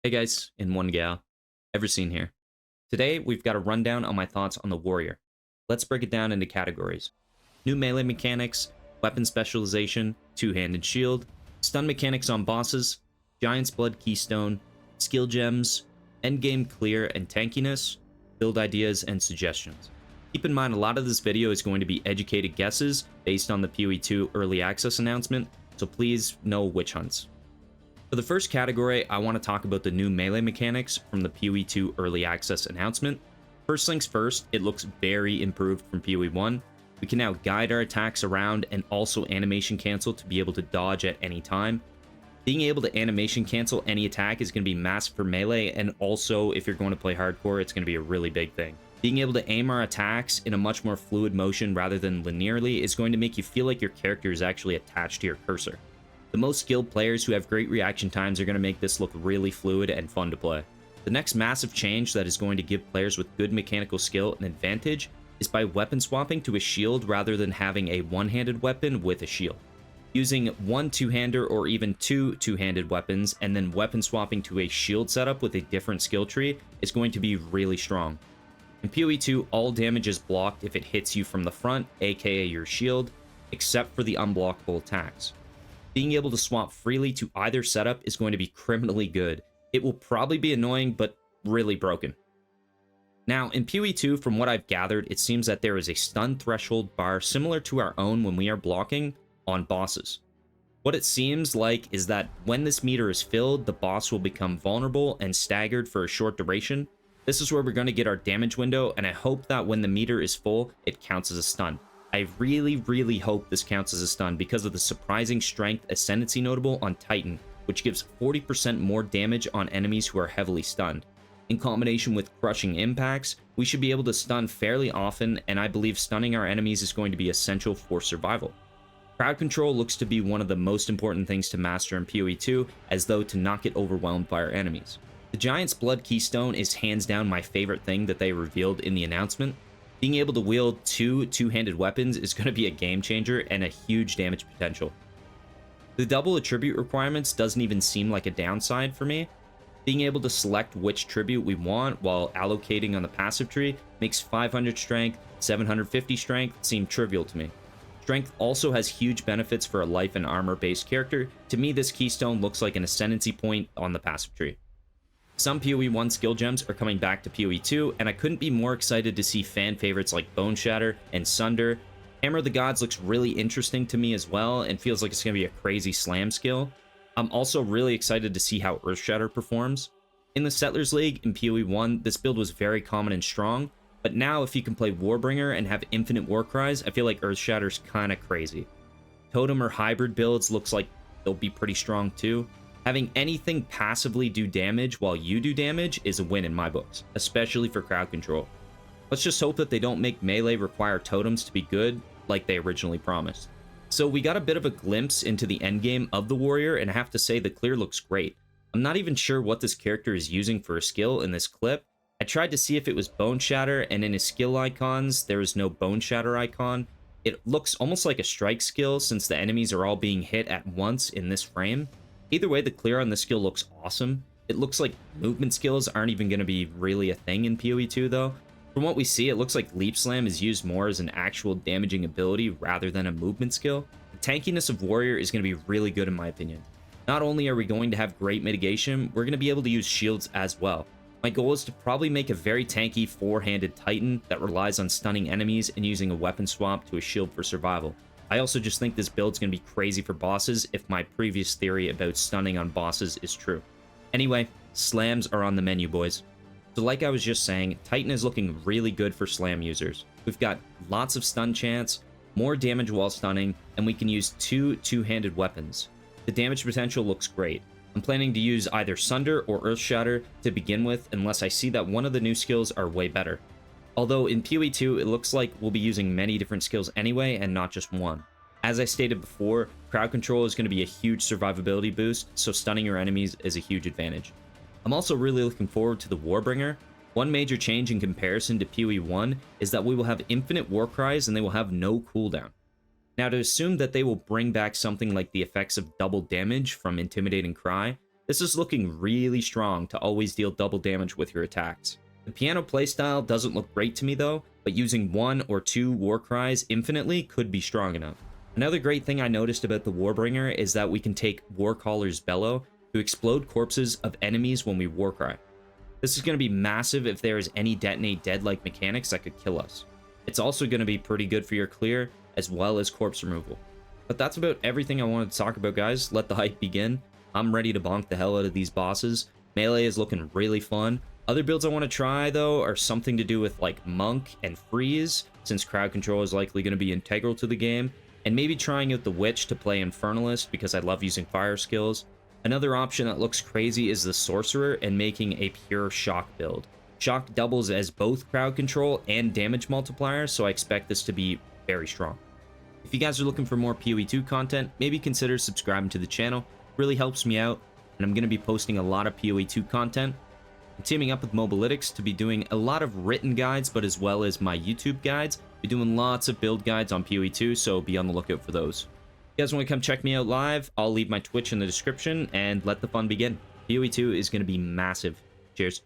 Hey guys, in one gal, ever seen here. Today, we've got a rundown on my thoughts on the warrior. Let's break it down into categories. New melee mechanics, weapon specialization, two-handed shield, stun mechanics on bosses, Giant's Blood Keystone, skill gems, endgame clear and tankiness, build ideas and suggestions. Keep in mind a lot of this video is going to be educated guesses based on the PoE2 early access announcement, so please no witch hunts. For the first category, I want to talk about the new melee mechanics from the PoE2 early access announcement. First things first, it looks very improved from PoE1. We can now guide our attacks around and also animation cancel to be able to dodge at any time. Being able to animation cancel any attack is going to be massive for melee, and also if you're going to play hardcore, it's going to be a really big thing. Being able to aim our attacks in a much more fluid motion rather than linearly is going to make you feel like your character is actually attached to your cursor. The most skilled players who have great reaction times are going to make this look really fluid and fun to play. The next massive change that is going to give players with good mechanical skill an advantage is by weapon swapping to a shield rather than having a one-handed weapon with a shield. Using one two-hander or even two two-handed weapons and then weapon swapping to a shield setup with a different skill tree is going to be really strong. In PoE2, all damage is blocked if it hits you from the front, aka your shield, except for the unblockable attacks. Being able to swap freely to either setup is going to be criminally good. It will probably be annoying, but really broken. Now, in PoE2, from what I've gathered, it seems that there is a stun threshold bar similar to our own when we are blocking on bosses. What it seems like is that when this meter is filled, the boss will become vulnerable and staggered for a short duration. This is where we're going to get our damage window, and I hope that when the meter is full, it counts as a stun. I really hope this counts as a stun because of the surprising strength ascendancy notable on Titan, which gives 40% more damage on enemies who are heavily stunned. In combination with crushing impacts, we should be able to stun fairly often, and I believe stunning our enemies is going to be essential for survival. Crowd control looks to be one of the most important things to master in PoE2, as though to not get overwhelmed by our enemies. The Giant's Blood Keystone is hands down my favorite thing that they revealed in the announcement. Being able to wield two-handed weapons is going to be a game changer and a huge damage potential. The double attribute requirements doesn't even seem like a downside for me. Being able to select which tribute we want while allocating on the passive tree makes 500 strength, 750 strength seem trivial to me. Strength also has huge benefits for a life and armor based character. To me, this keystone looks like an ascendancy point on the passive tree. Some PoE1 skill gems are coming back to PoE2, and I couldn't be more excited to see fan favorites like Bone Shatter and Sunder. Hammer of the Gods looks really interesting to me as well, and feels like it's going to be a crazy slam skill. I'm also really excited to see how Earth Shatter performs. In the Settlers League in PoE1, this build was very common and strong, but now if you can play Warbringer and have infinite war cries, I feel like Earth Shatter's kind of crazy. Totem or hybrid builds looks like they'll be pretty strong too. Having anything passively do damage while you do damage is a win in my books, especially for crowd control. Let's just hope that they don't make melee require totems to be good, like they originally promised. So we got a bit of a glimpse into the endgame of the warrior, and I have to say the clear looks great. I'm not even sure what this character is using for a skill in this clip. I tried to see if it was Bone Shatter, and in his skill icons, there is no Bone Shatter icon. It looks almost like a strike skill since the enemies are all being hit at once in this frame. Either way, the clear on this skill looks awesome. It looks like movement skills aren't even going to be really a thing in PoE2 though. From what we see, it looks like Leap Slam is used more as an actual damaging ability rather than a movement skill. The tankiness of Warrior is going to be really good in my opinion. Not only are we going to have great mitigation, we're going to be able to use shields as well. My goal is to probably make a very tanky four-handed Titan that relies on stunning enemies and using a weapon swap to a shield for survival. I also just think this build's going to be crazy for bosses if my previous theory about stunning on bosses is true. Anyway, slams are on the menu, boys. So like I was just saying, Titan is looking really good for slam users. We've got lots of stun chance, more damage while stunning, and we can use two-handed weapons. The damage potential looks great. I'm planning to use either Sunder or Earth Shatter to begin with unless I see that one of the new skills are way better. Although in PoE2, it looks like we'll be using many different skills anyway and not just one. As I stated before, crowd control is going to be a huge survivability boost, so stunning your enemies is a huge advantage. I'm also really looking forward to the Warbringer. One major change in comparison to PoE1 is that we will have infinite war cries and they will have no cooldown. Now, to assume that they will bring back something like the effects of double damage from Intimidating Cry, This is looking really strong to always deal double damage with your attacks. The piano playstyle doesn't look great to me though, but using 1 or 2 war cries infinitely could be strong enough. Another great thing I noticed about the Warbringer is that we can take Warcaller's Bellow to explode corpses of enemies when we warcry. This is going to be massive if there is any detonate dead-like mechanics that could kill us. It's also going to be pretty good for your clear, as well as corpse removal. But that's about everything I wanted to talk about, guys. Let the hype begin. I'm ready to bonk the hell out of these bosses. Melee is looking really fun. Other builds I want to try, though, are something to do with, like, Monk and Freeze, since crowd control is likely going to be integral to the game, and maybe trying out the Witch to play Infernalist, because I love using fire skills. Another option that looks crazy is the Sorcerer and making a pure Shock build. Shock doubles as both crowd control and damage multiplier, so I expect this to be very strong. If you guys are looking for more PoE2 content, maybe consider subscribing to the channel. It really helps me out, and I'm going to be posting a lot of PoE2 content. I'm teaming up with Mobalytics to be doing a lot of written guides, but as well as my YouTube guides. Be doing lots of build guides on PoE2, so be on the lookout for those. If you guys want to come check me out live, I'll leave my Twitch in the description, and let the fun begin. PoE2 is going to be massive. Cheers.